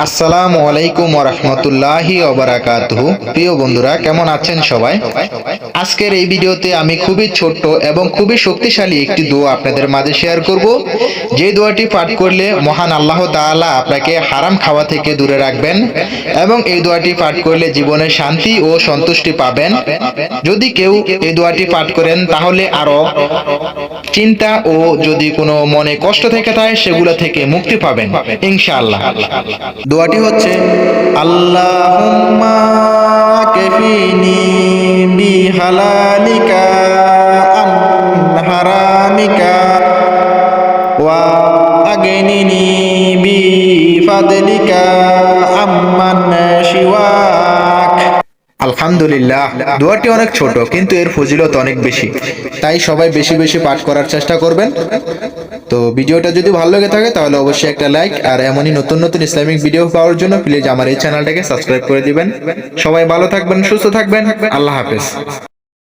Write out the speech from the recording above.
আসসালামু আলাইকুম ওয়া রাহমাতুল্লাহি ওয়া বারাকাতুহু। প্রিয় বন্ধুরা, কেমন আছেন সবাই? আজকের এই ভিডিওতে আমি খুবই ছোট্ট এবং খুবই শক্তিশালী একটি দোয়া আপনাদের মাঝে শেয়ার করব। যে দোয়াটি পাঠ করলে মহান আল্লাহ তাআলা আপনাকে হারাম খাওয়া থেকে দূরে রাখবেন এবং এই দোয়াটি পাঠ করলে জীবনে শান্তি ও সন্তুষ্টি পাবেন। যদি কেউ এই দোয়াটি পাঠ করেন তাহলে আরো চিন্তা ও যদি কোনো মনে কষ্ট থেকে থাকে সেগুলো থেকে মুক্তি পাবেন ইনশাআল্লাহ। দোয়াটি হচ্ছে আল্লাহুম্মা কাফিনি বিহালালিকা আন হারামিকা ওয়া আগনিনি বিফাদলিকা আম্মান শিওয়াক। আলহামদুলিল্লাহ, দোয়াটি অনেক ছোট কিন্তু এর ফজিলত অনেক বেশি, তাই সবাই বেশি বেশি পাঠ করার চেষ্টা করবেন। তো ভিডিওটা যদি ভালো লেগে থাকে তাহলে অবশ্যই একটা লাইক, আর এমনই নতুন নতুন ইসলামিক ভিডিও পাওয়ার জন্য প্লিজ আমার এই চ্যানেলটাকে সাবস্ক্রাইব করে দিবেন। সবাই ভালো থাকবেন, সুস্থ থাকবেন। আল্লাহ হাফেজ।